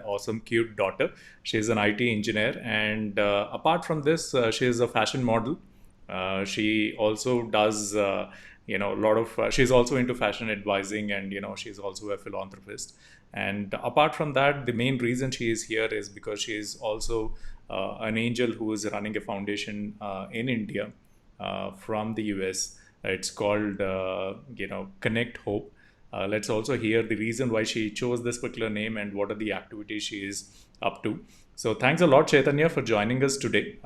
awesome, cute daughter. She's an IT engineer, and apart from this, she is a fashion model. She also does, a lot of. She's also into fashion advising, and she's also a philanthropist. And apart from that, the main reason she is here is because she is also an angel who is running a foundation in India from the US. It's called, Connect Hope. Let's also hear the reason why she chose this particular name and what are the activities she is up to. So thanks a lot, Chaitanya, for joining us today.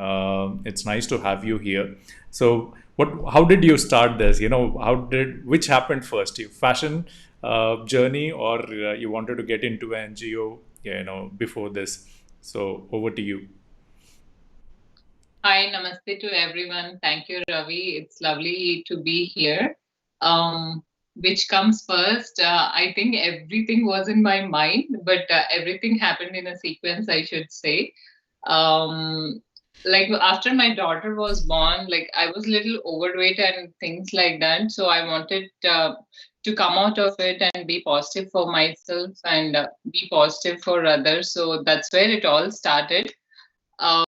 It's nice to have you here. So how did you start this? Which happened first? Your fashion journey, or you wanted to get into an NGO, before this? So over to you. Hi, namaste to everyone. Thank you, Ravi. It's lovely to be here. Which comes first? I think everything was in my mind, but everything happened in a sequence, I should say. Like after my daughter was born, like I was a little overweight and things like that. So I wanted to come out of it and be positive for myself and be positive for others. So that's where it all started. I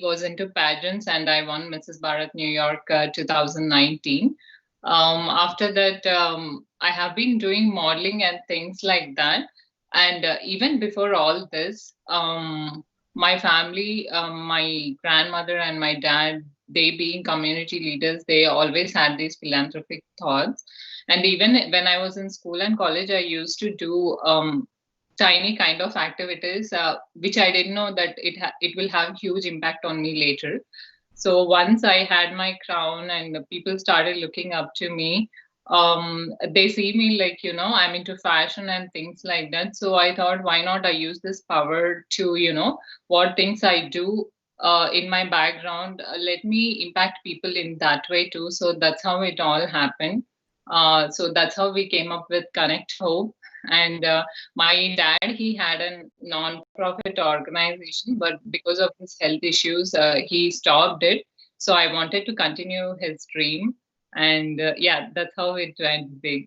was into pageants and I won Mrs. Bharat New York 2019. After that, I have been doing modeling and things like that. And even before all this, my family, my grandmother and my dad, they being community leaders, they always had these philanthropic thoughts. And even when I was in school and college, I used to do tiny kind of activities, which I didn't know that it will have huge impact on me later. So once I had my crown and the people started looking up to me, they see me like, I'm into fashion and things like that. So I thought, why not I use this power to, what things I do in my background, let me impact people in that way too. So that's how it all happened. So that's how we came up with Connect Hope. And my dad, he had a non-profit organization, but because of his health issues, he stopped it. So I wanted to continue his dream. And yeah, that's how it went big.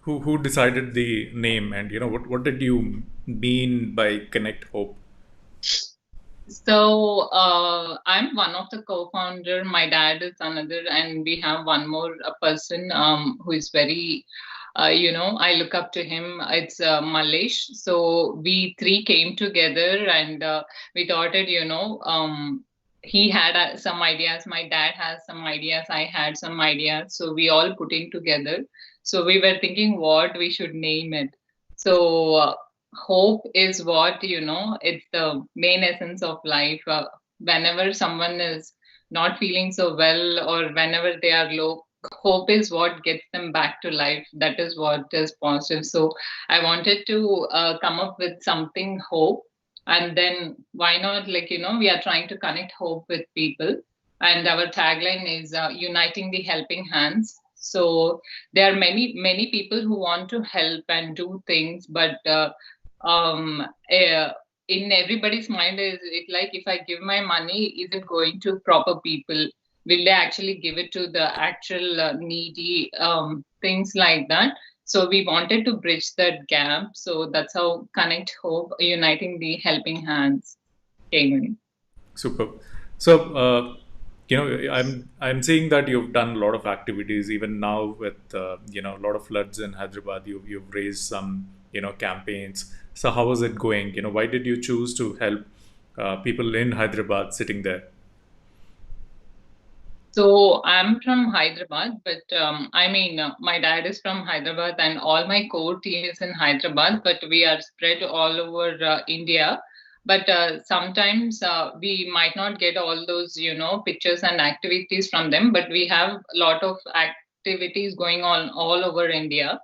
Who decided the name, and what did you mean by Connect Hope? So I'm one of the co-founder. My dad is another, and we have one more person who is very, I look up to him. It's Malesh. So we three came together, and we thought it, he had some ideas. My dad has some ideas. I had some ideas. So we all put in together. So we were thinking what we should name it. So hope is what, it's the main essence of life. Whenever someone is not feeling so well or whenever they are low, hope is what gets them back to life. That is what is positive. So I wanted to come up with something hope. And then why not, like, we are trying to connect hope with people. And our tagline is uniting the helping hands. So there are many people who want to help and do things, but um uh, in everybody's mind is it like, if I give my money, is it going to proper people? Will they actually give it to the actual needy, things like that? So we wanted to bridge that gap. So that's how Connect Hope, uniting the helping hands, came in. Super. So, I'm seeing that you've done a lot of activities even now with a lot of floods in Hyderabad. You've raised some campaigns. So how is it going? Why did you choose to help people in Hyderabad sitting there? So I'm from Hyderabad, but my dad is from Hyderabad, and all my core team is in Hyderabad, but we are spread all over India. But sometimes we might not get all those, pictures and activities from them, but we have a lot of activities going on all over India.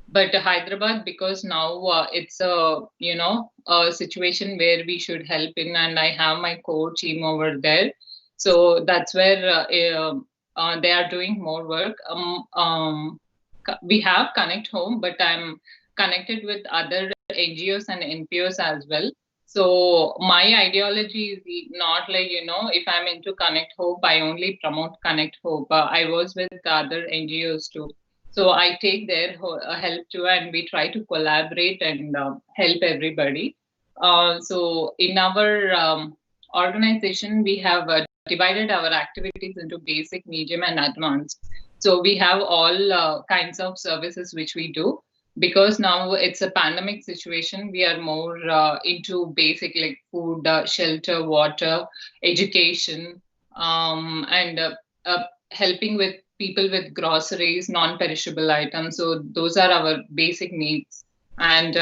But Hyderabad, because now it's a situation where we should help in, and I have my core team over there. So that's where they are doing more work. We have Connect Home, but I'm connected with other NGOs and NPOs as well. So my ideology is not like, if I'm into Connect Hope, I only promote Connect Hope. I was with other NGOs too. So I take their help too, and we try to collaborate and help everybody. So in our organization, we have divided our activities into basic, medium, and advanced. So we have all kinds of services which we do. Because now it's a pandemic situation, we are more into basic like food, shelter, water, education, and helping with people with groceries, non-perishable items. So those are our basic needs. And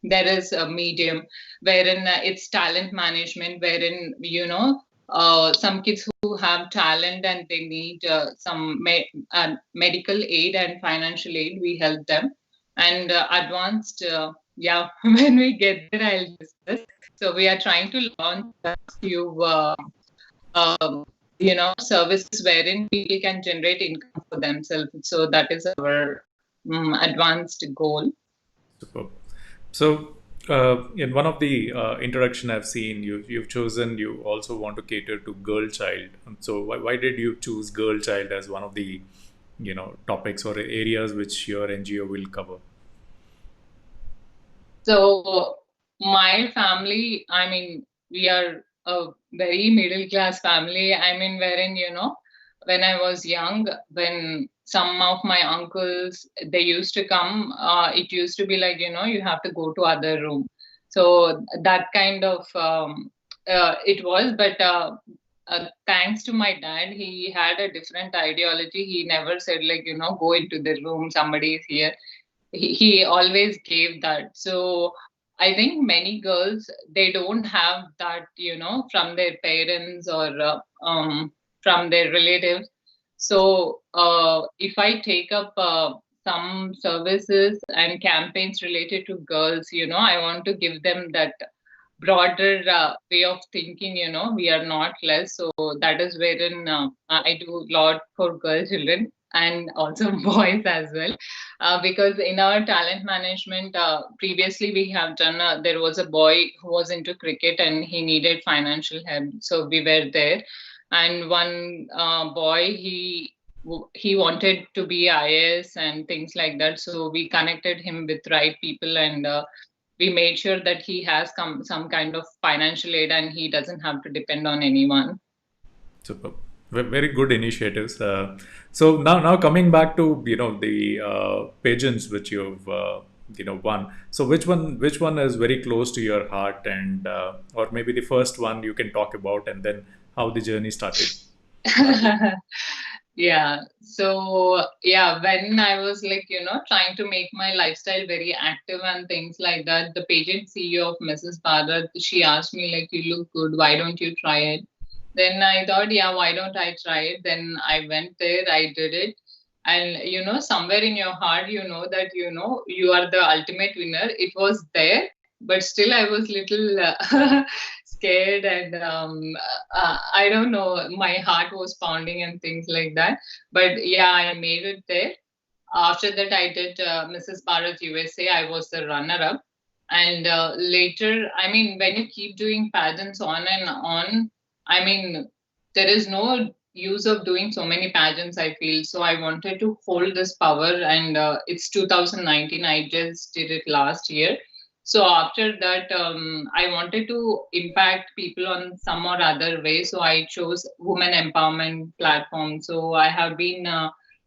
there is a medium wherein it's talent management, wherein some kids who have talent and they need some medical aid and financial aid, we help them. And advanced, yeah, when we get there, I'll discuss. So we are trying to launch a few um, services wherein people can generate income for themselves. So that is our advanced goal. Superb. So, in one of the introduction I've seen, you've chosen you also want to cater to girl child. And so, why did you choose girl child as one of the topics or areas which your NGO will cover? So my family, I mean, we are a very middle class family. I mean, wherein, when I was young, when some of my uncles, they used to come, it used to be like, you have to go to other room. So that kind of, it was, but thanks to my dad, he had a different ideology. He never said like, go into the room, somebody is here. He always gave that. So I think many girls, they don't have that, from their parents or from their relatives. So if I take up some services and campaigns related to girls, I want to give them that broader way of thinking. We are not less. So that is wherein I do a lot for girl children and also boys as well. Because in our talent management, previously we have done, there was a boy who was into cricket and he needed financial help. So we were there. And one boy, he wanted to be IAS and things like that. So we connected him with right people, and we made sure that he has some kind of financial aid and he doesn't have to depend on anyone. Super. Very good initiatives. So now coming back to the pageants which you've won. So which one is very close to your heart, and or maybe the first one you can talk about, and then how the journey started. Yeah. So, yeah, when I was like, trying to make my lifestyle very active and things like that, the pageant CEO of Mrs. Bharat, she asked me, like, you look good, why don't you try it? Then I thought, yeah, why don't I try it? Then I went there, I did it. And, somewhere in your heart, that, you are the ultimate winner. It was there, but still I was little scared, and I don't know, my heart was pounding and things like that. But yeah, I made it there. After that, I did Mrs. Bharat USA. I was the runner-up. And later, I mean, when you keep doing pageants on and on, I mean, there is no use of doing so many pageants, I feel. So I wanted to hold this power, and it's 2019. I just did it last year. So after that, I wanted to impact people on some or other way. So I chose women empowerment platform. So I have been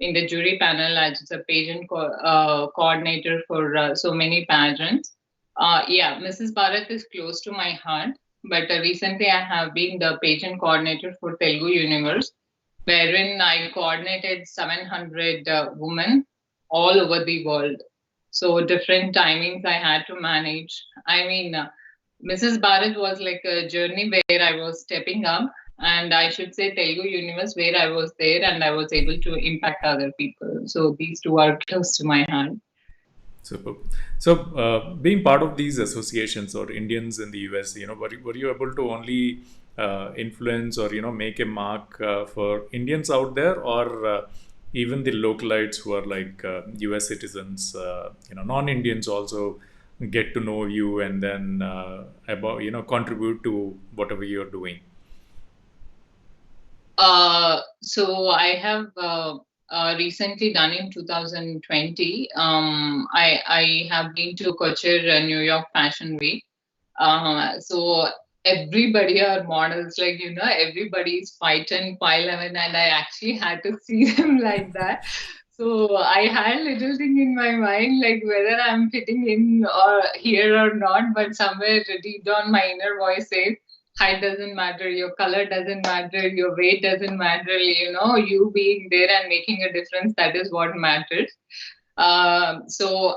in the jury panel as a pageant coordinator for so many pageants. Yeah, Mrs. Bharat is close to my heart. But recently, I have been the pageant coordinator for Telugu Universe, wherein I coordinated 700 women all over the world. So different timings I had to manage. I mean, Mrs. Bharat was like a journey where I was stepping up, and I should say Telugu Universe where I was there and I was able to impact other people. So these two are close to my heart. Super. So, being part of these associations or Indians in the US, were you able to only influence or make a mark for Indians out there, or even the localites who are like US citizens, non-Indians also get to know you and then about contribute to whatever you're doing. So I have recently done in 2020. I have been to Couture New York Fashion Week. So everybody are models, like, everybody's fighting pile 11, and I actually had to see them like that. So I had a little thing in my mind, like whether I'm fitting in or here or not, but somewhere deep down my inner voice says, height doesn't matter, your color doesn't matter, your weight doesn't matter, you being there and making a difference, that is what matters. So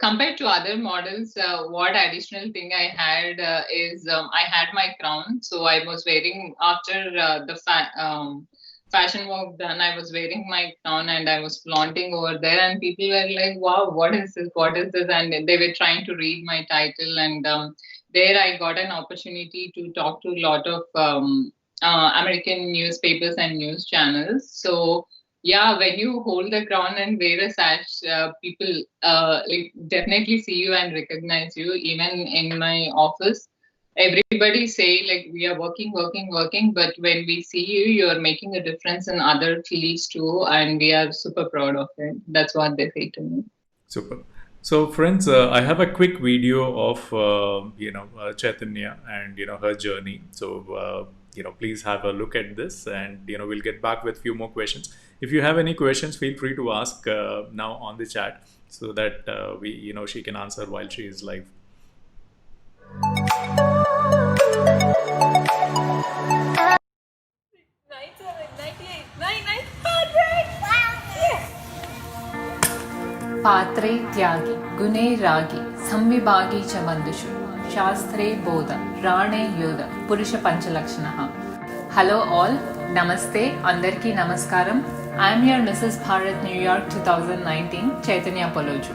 compared to other models, what additional thing I had is I had my crown. So I was wearing, after the fashion walk done, I was wearing my crown and I was flaunting over there, and people were like, wow, what is this? What is this? And they were trying to read my title. And there I got an opportunity to talk to a lot of American newspapers and news channels. So yeah, when you hold the crown and wear a sash, people like definitely see you and recognize you. Even in my office, everybody say like we are working, working, working, but when we see you, you are making a difference in other fields too, and we are super proud of it. That's what they say to me. Super. So, friends, I have a quick video of Chaitanya and her journey. So, please have a look at this, and we'll get back with few more questions. If you have any questions, feel free to ask now on the chat, so that she can answer while she is live. 97, 98, 99, 100. पात्रे त्यागी गुणे रागी संविभागी च बंधुषु शास्त्रे बोध राणे योध पुरुष पंचलक्षणः. Hello all, Namaste, Andarki Namaskaram. I am your Mrs. Bharat New York 2019, Chaitanya Poloju.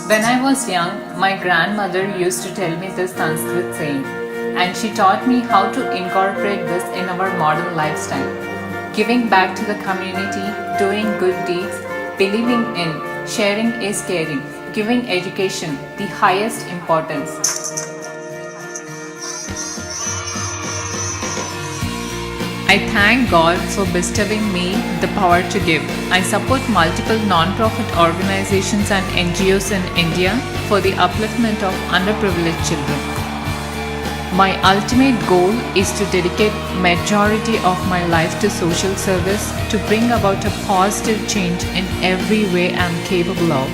When I was young, my grandmother used to tell me this Sanskrit saying, and she taught me how to incorporate this in our modern lifestyle. Giving back to the community, doing good deeds, believing in, sharing is caring, giving education the highest importance. I thank God for bestowing me the power to give. I support multiple non-profit organizations and NGOs in India for the upliftment of underprivileged children. My ultimate goal is to dedicate majority of my life to social service to bring about a positive change in every way I am capable of.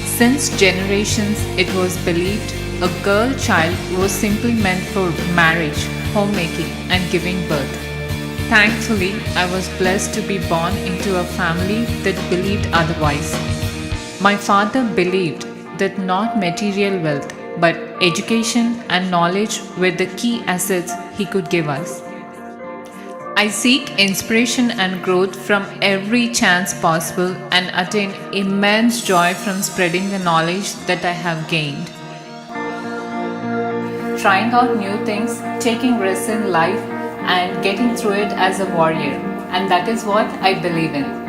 Since generations, it was believed a girl child was simply meant for marriage, homemaking, and giving birth. Thankfully, I was blessed to be born into a family that believed otherwise. My father believed that not material wealth, but education and knowledge were the key assets he could give us. I seek inspiration and growth from every chance possible and attain immense joy from spreading the knowledge that I have gained. Trying out new things, taking risks in life, and getting through it as a warrior. And that is what I believe in.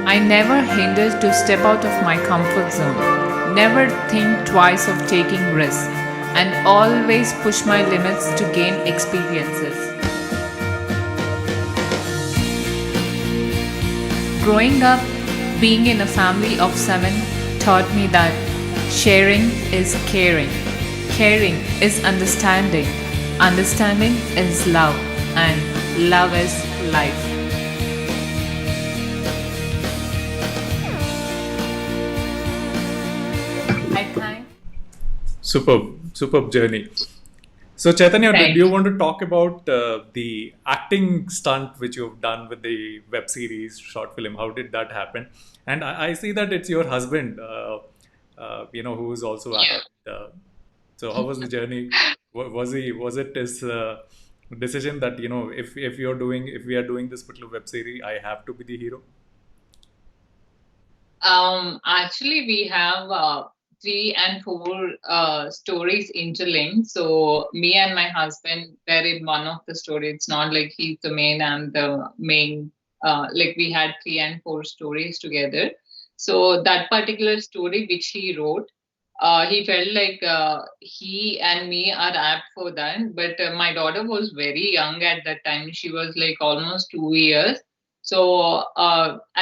I never hindered to step out of my comfort zone, never think twice of taking risks, and always push my limits to gain experiences. Growing up, being in a family of 7 taught me that sharing is caring, caring is understanding, understanding is love, and love is life. Superb journey. So Chaitanya, do Thank you you. want to talk about the acting stunt which you've done with the web series, short film? How did that happen? And I see that it's your husband, who is also Yeah. acting. So how was the journey? Was it his decision that if we are doing this particular web series, I have to be the hero? Actually, we have 3 and 4 stories interlinked. So me and my husband were in one of the stories. It's not like he's the main and the main. Like we had 3 and 4 stories together. So that particular story which he wrote, he felt like he and me are apt for that. But my daughter was very young at that time. She was like almost 2 years. So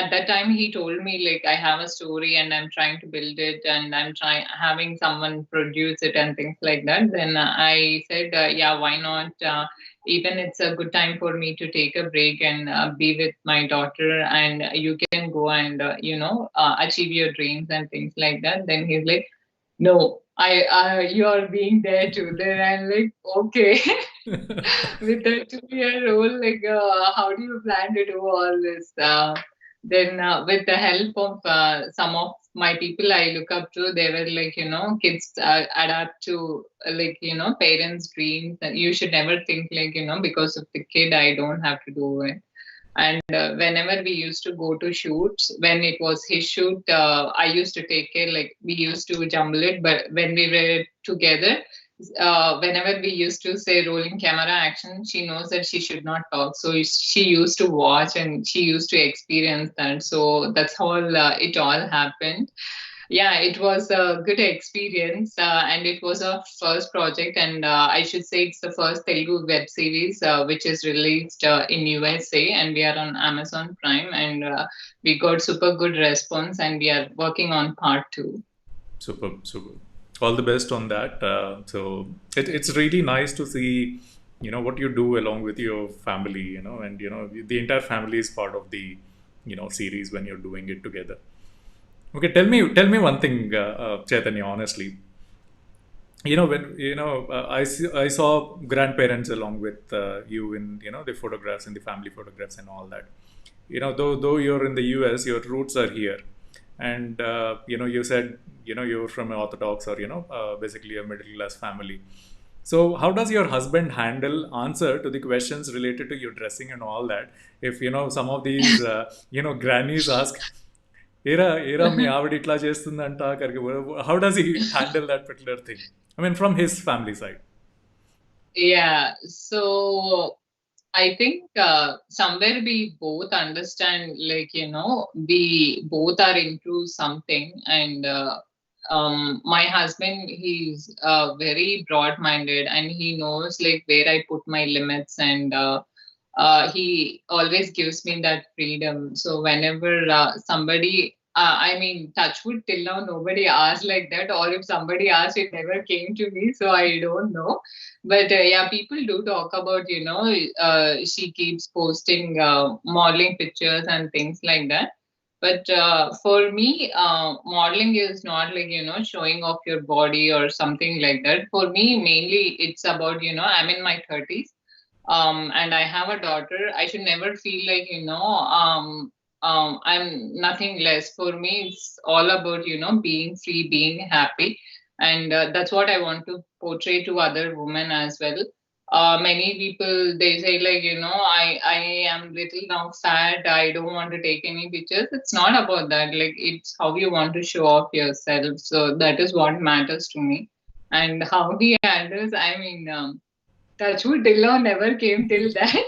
at that time, he told me like I have a story and I'm trying to build it and I'm trying having someone produce it and things like that. Then I said, yeah, why not? Even it's a good time for me to take a break and be with my daughter, and you can go and achieve your dreams and things like that. Then he's like, no, you are being there too. Then I'm like, okay. With a 2-year-old, like, how do you plan to do all this? Then, with the help of some of my people I look up to, they were like, kids adapt to parents' dreams. And you should never think like, because of the kid, I don't have to do it. And whenever we used to go to shoots, when it was his shoot, I used to take care, like we used to jumble it. But when we were together, whenever we used to say rolling camera action, she knows that she should not talk. So she used to watch and she used to experience that. So that's how it all happened. Yeah, it was a good experience, and it was our first project, and I should say it's the first Telugu web series which is released in USA, and we are on Amazon Prime, and we got super good response, and we are working on part 2. Super, super. All the best on that. It's really nice to see, what you do along with your family, and the entire family is part of the, series when you're doing it together. Okay, tell me one thing, Chaitanya. Honestly, I saw grandparents along with you in the photographs and the family photographs and all that. Though you're in the US, your roots are here, and you said you're from an orthodox or basically a middle class family. So how does your husband handle answer to the questions related to your dressing and all that? If some of these grannies ask, "Era మీ ఆవిడ ఇట్లా చేస్తుందంట," how does he handle that particular thing? I mean, from his family side. Yeah, so I think somewhere we both understand, like, we both are into something, and my husband, he's very broad-minded, and he knows like where I put my limits, and he always gives me that freedom. So whenever somebody, I mean, touch wood, till now nobody asked like that, or if somebody asked, it never came to me, so I don't know. But yeah, people do talk about, she keeps posting modeling pictures and things like that. But for me, modeling is not like, showing off your body or something like that. For me, mainly it's about, I'm in my 30s, and I have a daughter. I should never feel like, I'm nothing less. For me, it's all about, being free, being happy. And that's what I want to portray to other women as well. Many people, they say like, I am little now fat, I don't want to take any pictures. It's not about that. Like, it's how you want to show off yourself. So that is what matters to me. And how he handles, I mean, touch wood, till now never came till that.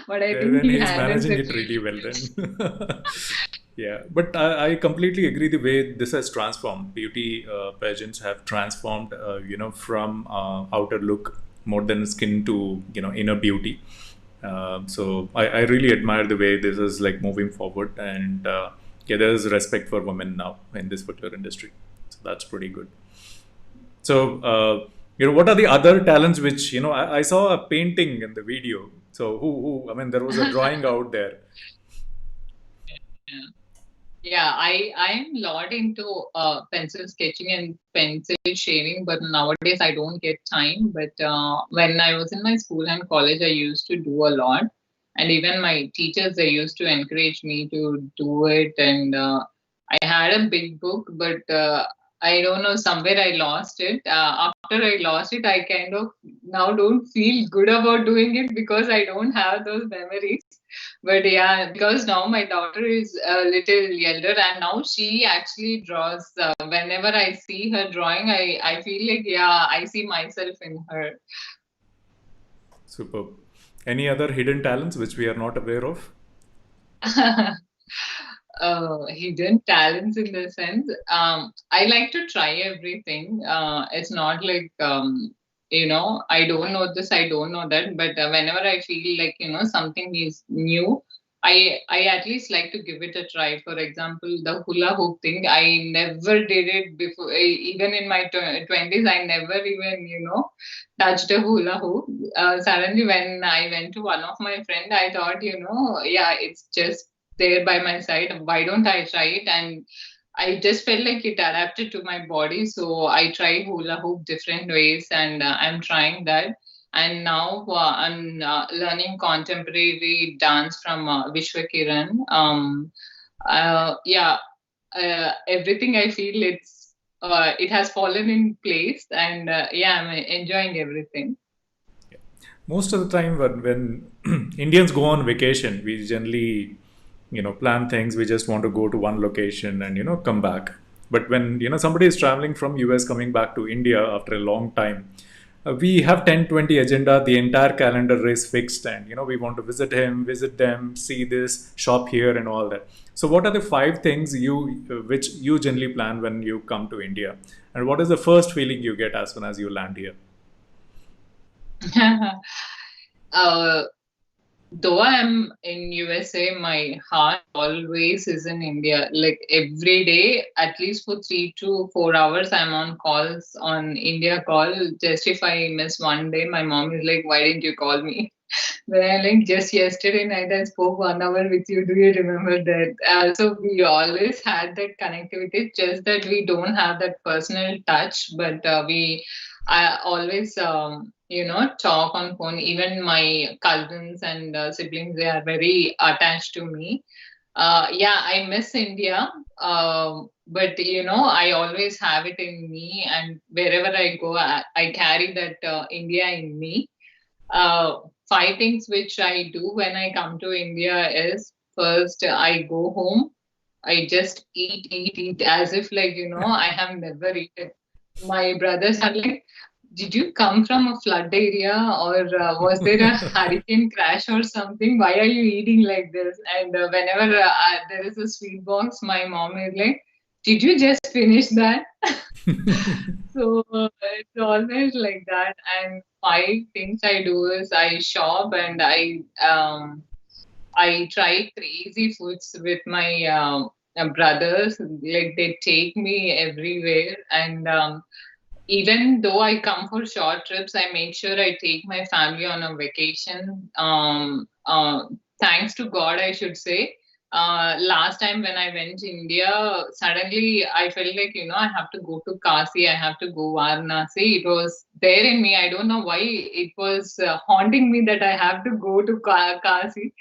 But I think Then he he's handles managing it it really well then. Yeah, but I completely agree the way this has transformed. Beauty pageants have transformed, from outer look more than skin to, inner beauty. So I really admire the way this is like moving forward, and yeah, there's respect for women now in this particular industry. So that's pretty good. So, what are the other talents which, I saw a painting in the video. So, I mean, there was a drawing out there. Yeah. Yeah, I'm lot into pencil sketching and pencil shading, but nowadays I don't get time. But when I was in my school and college, I used to do a lot, and even my teachers, they used to encourage me to do it. And I had a big book, but I don't know, somewhere I lost it. After I lost it, I kind of now don't feel good about doing it because I don't have those memories. But yeah, because now my daughter is a little elder and now she actually draws. Whenever I see her drawing, I feel like, yeah, I see myself in her. Superb. Any other hidden talents which we are not aware of? Hidden talents in the sense, I like to try everything. It's not like, I don't know this, I don't know that, but whenever I feel like, something is new, I at least like to give it a try. For example, the hula hoop thing, I never did it before. Even in my 20s, I never even, touched a hula hoop. Suddenly, when I went to one of my friend, I thought, yeah, it's just there by my side. Why don't I try it? And I just felt like it adapted to my body. So I tried hula hoop different ways, and I'm trying that. And now I'm learning contemporary dance from Viswa yeah, everything I feel it has fallen in place, and yeah, I'm enjoying everything. Most of the time when Indians go on vacation, we generally, plan things. We just want to go to one location and, come back. But when, somebody is traveling from US coming back to India after a long time, we have 10-20 agenda. The entire calendar is fixed, and, we want to visit him, visit them, see this, shop here and all that. So what are the 5 things which you generally plan when you come to India? And what is the first feeling you get as soon as you land here? uh, though I'm in USA, my heart always is in India. Like every day, at least for 3 to 4 hours, I'm on calls on India call. Just if I miss one day, my mom is like, "Why didn't you call me?" Then I like, just yesterday night I spoke 1 hour with you. Do you remember that? So we always had that connectivity. Just that we don't have that personal touch, but we I always talk on phone. Even my cousins and siblings, they are very attached to me. Yeah, I miss India, but I always have it in me, and wherever I go, I carry that India in me. 5 things which I do when I come to India is, first I go home. I just eat as if like, I have never eaten. My brothers are like, did you come from a flood area, or was there a hurricane crash or something? Why are you eating like this? And whenever there is a sweet box, my mom is like, did you just finish that? So it's always like that. And 5 things I do is I shop, and I try crazy foods with my brothers. Like they take me everywhere, and even though I come for short trips, I make sure I take my family on a vacation. Thanks to God, I should say. Last time when I went to India, suddenly I felt like, I have to go to Kasi, I have to go Varanasi. It was there in me. I don't know why it was haunting me that I have to go to Kasi.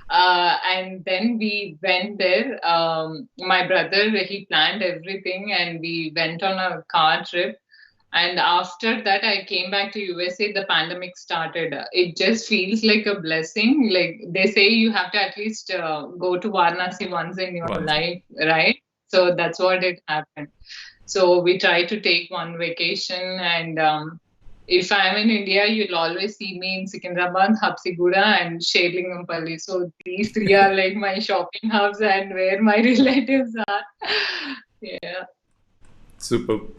And then we went there. My brother, he planned everything, and we went on a car trip. And after that, I came back to USA. The pandemic started. It just feels like a blessing. Like they say, you have to at least go to Varanasi once in your Once. life, right? So that's what it happened. So we try to take one vacation, and if I'm in India, you'll always see me in Secunderabad, Habsiguda, and Sherlingampalli. So these 3 are like my shopping hubs and where my relatives are. Yeah. Superb.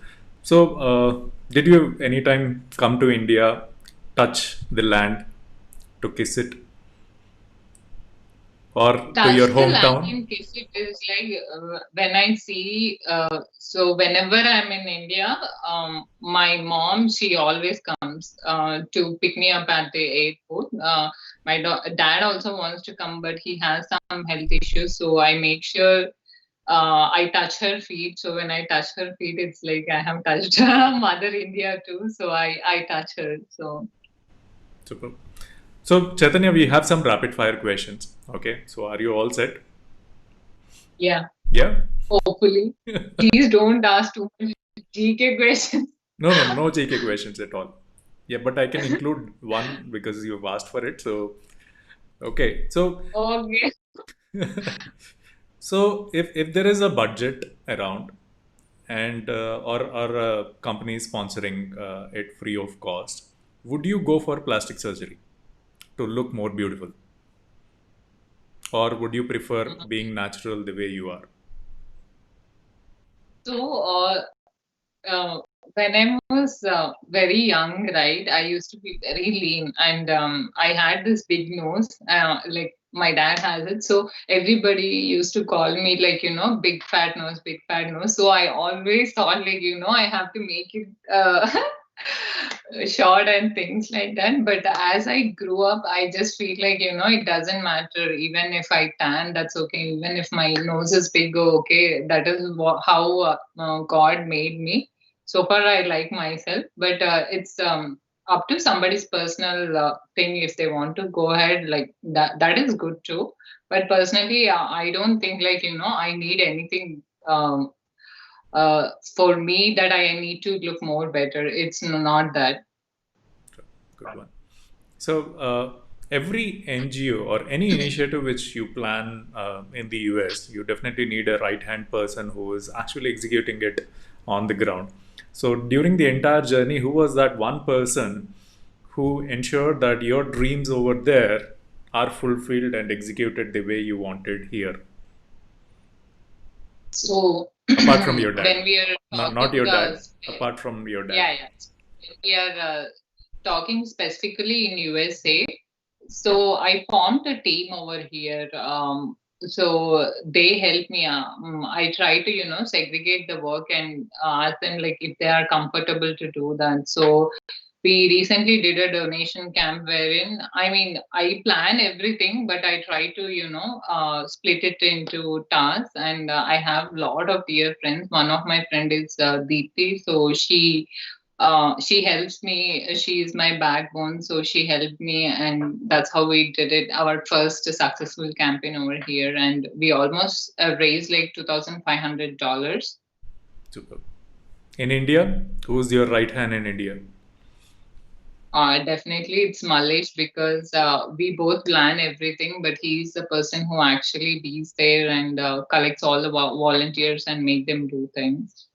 So, did you anytime come to India, touch the land, to kiss it, or to Touch your the land hometown? and kiss it is like when I see, so whenever I'm in India, my mom, she always comes to pick me up at the airport. My dad also wants to come, but he has some health issues. So I make sure I touch her feet. So when I touch her feet, it's like I have touched Mother India too. So I touch her. So Super. So Chaitanya, we have some rapid fire questions. Okay, so are you all set? yeah, Yeah. hopefully. Please don't ask too much GK questions. No JK questions at all. Yeah, but I can include one because you've asked for it. So okay, so Okay. so if there is a budget around and or a company is sponsoring it free of cost, would you go for plastic surgery to look more beautiful, or would you prefer being natural the way you are? So uh, when I was very young, right, I used to be very lean, and I had this big nose, like my dad has it. So everybody used to call me like, big fat nose, big fat nose. So I always thought like, I have to make it short and things like that. But as I grew up, I just feel like, it doesn't matter. Even if I tan, that's okay. Even if my nose is big, okay, that is how God made me. So far I like myself, but it's up to somebody's personal thing. If they want to go ahead, like that is good too. But personally, I don't think like, I need anything for me that I need to look more better. It's not that. Good one. So, every NGO or any initiative which you plan in the US, you definitely need a right hand person who is actually executing it on the ground. So, during the entire journey, who was that one person who ensured that your dreams over there are fulfilled and executed the way you wanted here? So Apart from your dad, when we are not talking, your dad, apart from your dad. yeah, yeah. When we are talking specifically in USA, so I formed a team over here. So they help me. I try to, segregate the work and ask them like if they are comfortable to do that. So we recently did a donation camp wherein, I mean, I plan everything, but I try to, split it into tasks. And I have a lot of dear friends. One of my friend is Deepthi. So she helps me. She is my backbone. So she helped me. And that's how we did it. Our first successful campaign over here. And we almost raised like $2,500. Super. In India, who's your right hand in India? Definitely, it's Malish because we both plan everything, but he's the person who actually bees there and collects all the volunteers and make them do things.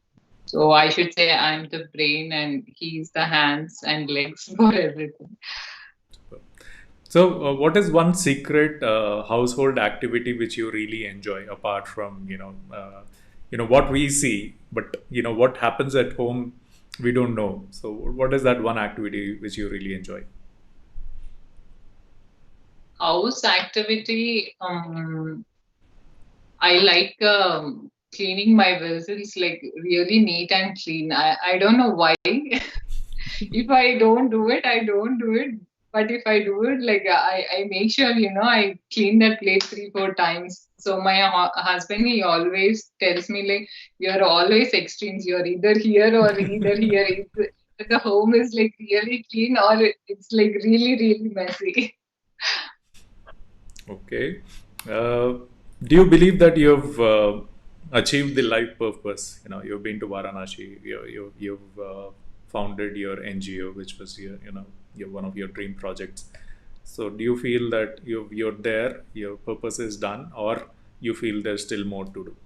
So I should say I'm the brain and he's the hands and legs for everything. So, what is one secret household activity which you really enjoy, apart from what we see, but what happens at home, we don't know. So, what is that one activity which you really enjoy? House activity, I like cleaning my vessels like really neat and clean. I don't know why. If I don't do it, I don't do it. But if I do it, like I make sure, I clean that plate 3, 4 times. So my husband, he always tells me like, you're always extremes. You're either here or either here. The home is like really clean or it's like really, really messy. Okay. Do you believe that you've achieved the life purpose? You've been to Varanasi. You've founded your NGO, which was your one of your dream projects. So, do you feel that you're there, your purpose is done, or you feel there's still more to do?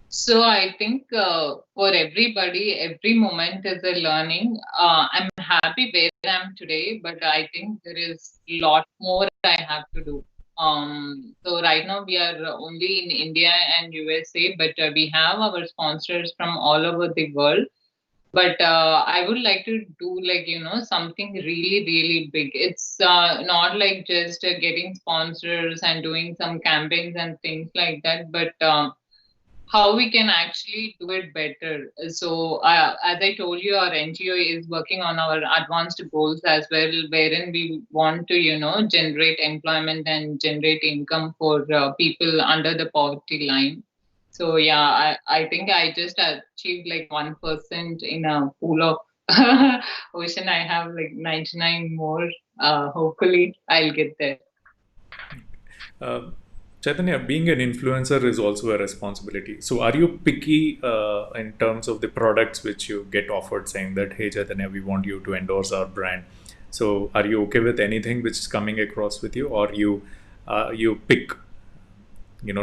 So I think for everybody, every moment is a learning. I'm happy where I am today, but I think there is a lot more I have to do. So right now we are only in India and USA, but we have our sponsors from all over the world. But I would like to do like, something really, really big. It's not like just getting sponsors and doing some campaigns and things like that, but how we can actually do it better. So, as I told you, our NGO is working on our advanced goals as well, wherein we want to, generate employment and generate income for people under the poverty line. So, yeah, I think I just achieved like 1% in a pool of ocean. I have like 99 more. Hopefully, I'll get there. Chaitanya, being an influencer is also a responsibility. So, are you picky in terms of the products which you get offered, saying that, hey, Chaitanya, we want you to endorse our brand? So, are you okay with anything which is coming across with you, or you pick,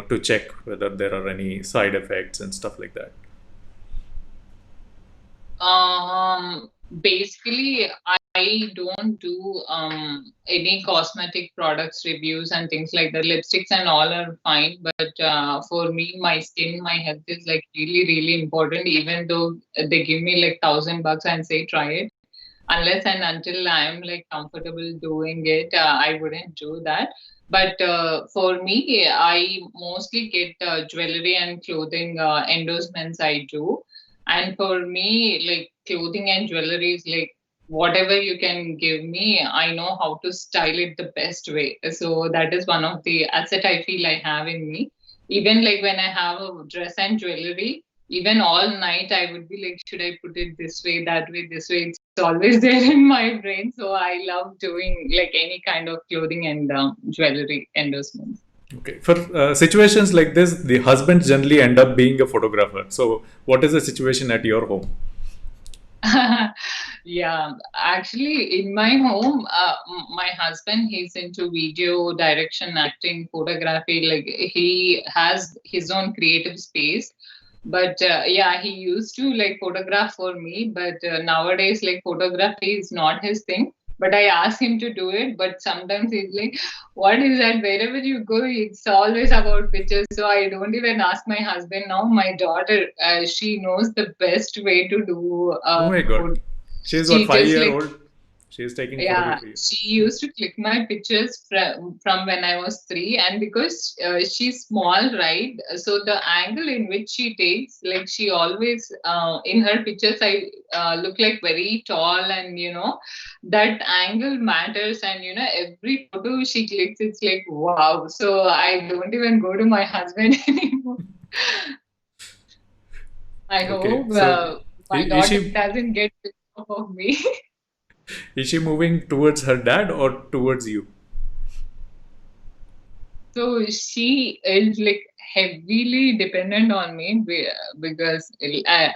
to check whether there are any side effects and stuff like that? Basically, I don't do any cosmetic products reviews and things like that. Lipsticks and all are fine, but for me, my skin, my health is like really, really important. Even though they give me like $1,000 and say try it, unless and until I'm like comfortable doing it, I wouldn't do that. But for me, I mostly get jewelry and clothing endorsements. I do, and for me, like clothing and jewelry is like whatever you can give me, I know how to style it the best way. So that is one of the asset I feel I have in me. Even like when I have a dress and jewelry, even all night I would be like, should I put it this way, that way, this way? It's always there in my brain. So I love doing like any kind of clothing and jewelry endorsements. Okay. For situations like this, the husbands generally end up being a photographer. So, what is the situation at your home? Yeah, actually, in my home, my husband, he's into video direction, acting, photography. Like he has his own creative space. But yeah, he used to like photograph for me. But nowadays, like photography is not his thing. But I ask him to do it. But sometimes he's like, what is that? Wherever you go, it's always about pictures. So I don't even ask my husband now. My daughter, she knows the best way to do Oh my God. She's what, she just 5 year like, old? She's taking yeah, photography. she used to click my pictures from when I was 3, and because she's small, right? So the angle in which she takes, like she always in her pictures, I look like very tall, and that angle matters. And every photo she clicks, it's like wow. So I don't even go to my husband anymore. I Okay. hope So, my is daughter she doesn't get pissed off of me. is she moving towards her dad or towards you? So she is like heavily dependent on me because,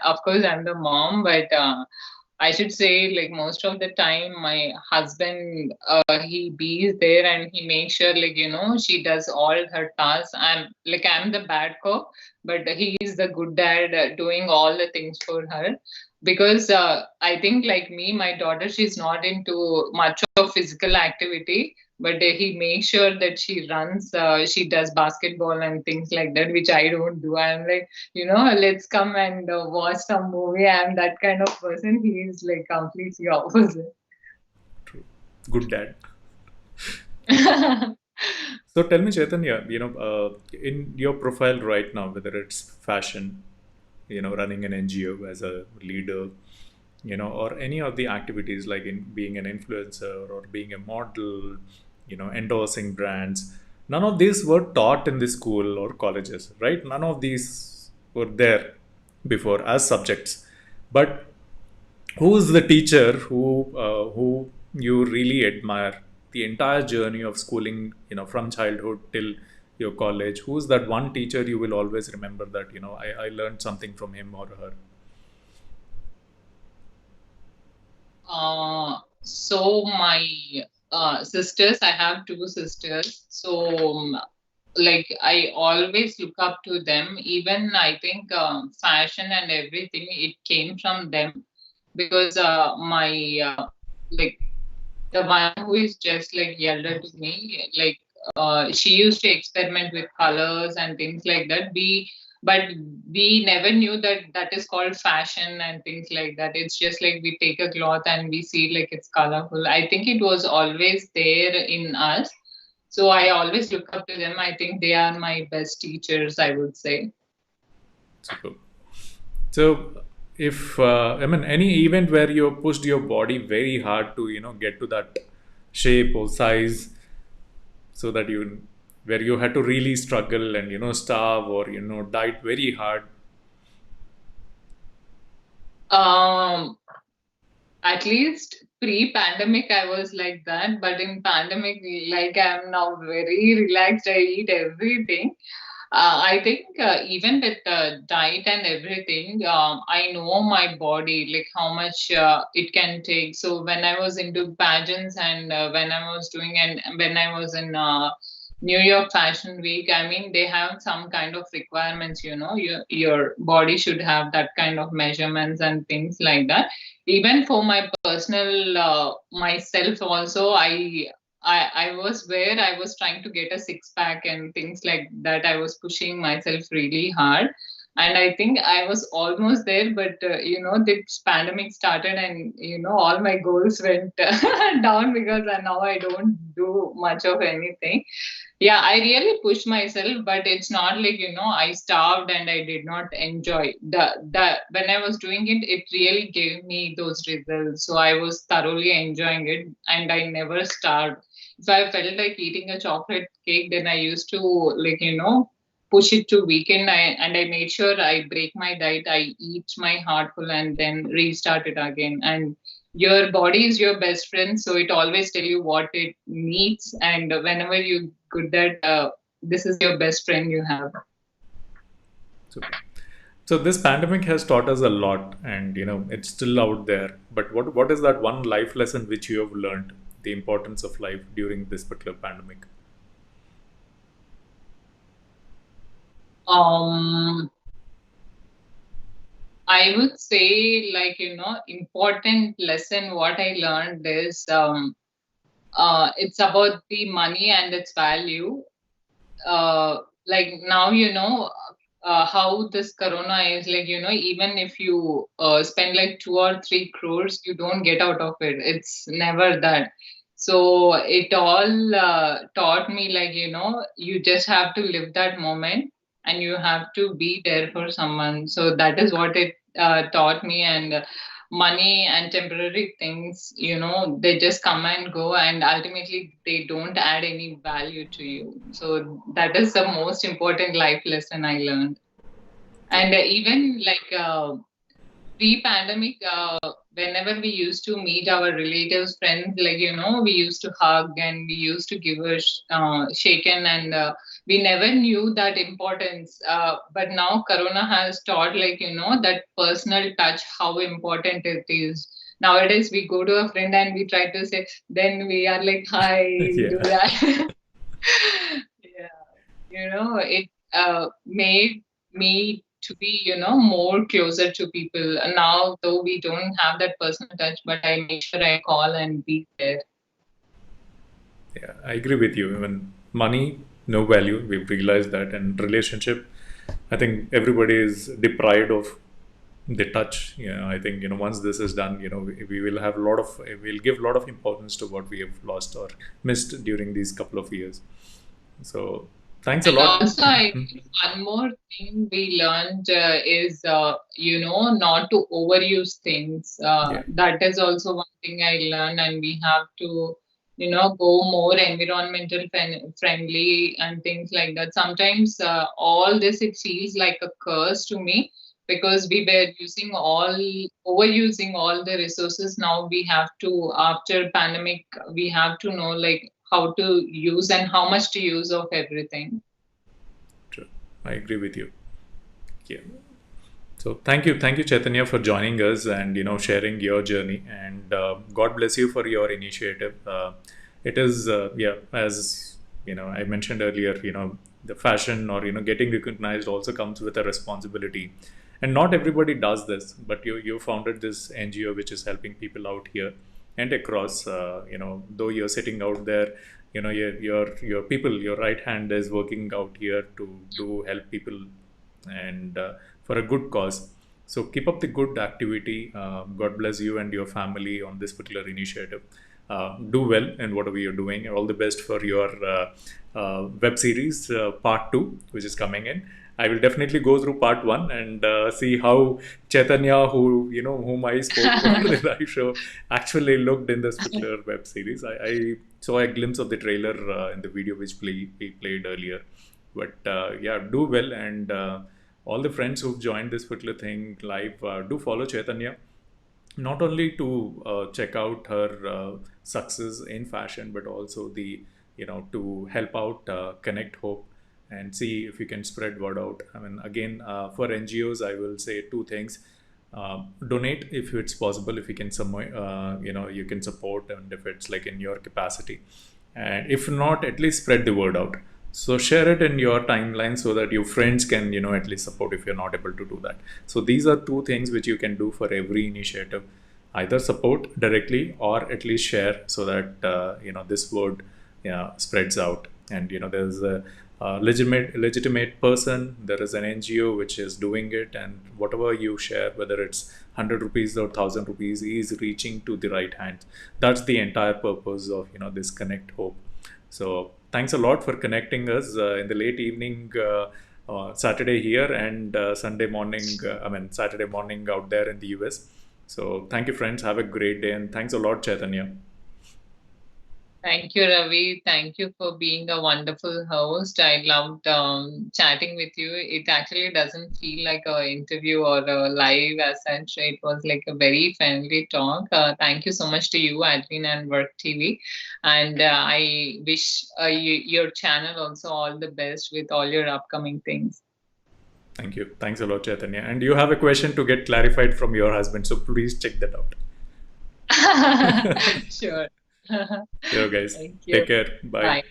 of course, I'm the mom, but I should say, like most of the time, my husband he be there and he makes sure, like she does all her tasks. I'm the bad cop, but he is the good dad, doing all the things for her. Because I think, like me, my daughter, she's not into much of physical activity, but he makes sure that she runs, she does basketball and things like that, which I don't do. I'm like, let's come and watch some movie. I'm that kind of person. He is like completely opposite. True. Good dad. So tell me, Chaitanya, in your profile right now, whether it's fashion, running an NGO as a leader, or any of the activities like in being an influencer or being a model, endorsing brands, none of these were taught in the school or colleges, right? None of these were there before as subjects. But who's the teacher who you really admire the entire journey of schooling, from childhood till your college? Who's that one teacher you will always remember that, I learned something from him or her? So my sisters, I have 2 sisters. So like I always look up to them. Even I think fashion and everything, it came from them. Because my like the one who is just like elder to me, like she used to experiment with colors and things like that. But we never knew that that is called fashion and things like that. It's just like we take a cloth and we see like it's colorful. I think it was always there in us. So I always look up to them. I think they are my best teachers, I would say. Super. So, if I mean any event where you pushed your body very hard to get to that shape or size, so that you where you had to really struggle and starve or diet very hard. Um, at least pre-pandemic, I was like that, but in pandemic, like I'm now very relaxed. I eat everything. I think even with diet and everything, I know my body, like how much it can take. So when I was into pageants and when I was doing and when I was in New York Fashion Week, I mean, they have some kind of requirements, your body should have that kind of measurements and things like that. Even for my personal myself also, I was where I was trying to get a six pack and things like that. I was pushing myself really hard. And I think I was almost there, but this pandemic started, and all my goals went down because now I don't do much of anything. Yeah, I really pushed myself, but it's not like I starved and I did not enjoy the when I was doing it. It really gave me those results, so I was thoroughly enjoying it, and I never starved. If I felt like eating a chocolate cake, then I used to like push it to weekend. I made sure I break my diet. I eat my heart full and then restart it again. And your body is your best friend, so it always tell you what it needs, and whenever you good that this is your best friend you have. Super. So this pandemic has taught us a lot, and it's still out there. But what is that one life lesson which you have learned, the importance of life during this particular pandemic? I would say, like, important lesson what I learned is it's about the money and its value. Like now, how this corona is, like, even if you spend like 2 or 3 crores, you don't get out of it. It's never that. So it all taught me, like, you just have to live that moment and you have to be there for someone. So that is what it taught me. And money and temporary things, they just come and go, and ultimately they don't add any value to you. So that is the most important life lesson I learned. And even like pre-pandemic, whenever we used to meet our relatives, friends, like, we used to hug and we used to give a shaken, and we never knew that importance. But now Corona has taught, like, that personal touch, how important it is. Nowadays, we go to a friend and we try to say, then we are like, hi, do Yeah. that. Yeah, it made me to be, more closer to people. Now, though we don't have that personal touch, but I make sure I call and be there. Yeah, I agree with you. Even money, no value. We've realized that, and relationship, I think everybody is deprived of the touch. I think once this is done, we will have a lot of we'll give a lot of importance to what we have lost or missed during these couple of years. So thanks a And lot. also, I think one more thing we learned is, not to overuse things. Yeah. That is also one thing I learned, and we have to, go more environmental friendly and things like that. Sometimes all this, it feels like a curse to me, because we were overusing all the resources. Now we have to, after pandemic, we have to know, like, how to use and how much to use of everything. True. I agree with you. Yeah. So thank you, Chaitanya, for joining us and sharing your journey. And God bless you for your initiative. It is as I mentioned earlier, the fashion or getting recognized also comes with a responsibility, and not everybody does this. But you founded this NGO which is helping people out here and across. Though you're sitting out there, your people, your right hand is working out here to help people and for a good cause. So keep up the good activity. God bless you and your family on this particular initiative. do well in whatever you're doing. All the best for your web series part 2, which is coming in. I will definitely go through part 1 and see how Chaitanya, whom I spoke on the live show, actually looked in this particular web series. I saw a glimpse of the trailer in the video which we played earlier. But yeah, do well, and all the friends who've joined this particular thing live, do follow Chaitanya. Not only to check out her success in fashion, but also to help out Connect Hope and see if you can spread word out. I mean, again, for NGOs, I will say 2 things. Donate if it's possible, if you can you can support, and if it's like in your capacity. And if not, at least spread the word out. So share it in your timeline so that your friends can, at least support if you're not able to do that. So these are 2 things which you can do for every initiative. Either support directly or at least share so that, this word spreads out. And, there's a legitimate person, there is an NGO which is doing it, and whatever you share, whether it's 100 rupees or 1000 rupees, is reaching to the right hands. That's the entire purpose of, this Connect Hope. So thanks a lot for connecting us in the late evening, Saturday here, and Saturday morning out there in the US. So thank you, friends. Have a great day, and thanks a lot, Chaitanya. Thank you, Ravi. Thank you for being a wonderful host. I loved chatting with you. It actually doesn't feel like an interview or a live as such. It was like a very friendly talk. Thank you so much to you, Adrian and WurkTV. And I wish your channel also all the best with all your upcoming things. Thank you. Thanks a lot, Chaitanya. And you have a question to get clarified from your husband, so please check that out. Sure. Sure, guys. Take care. Bye. Bye.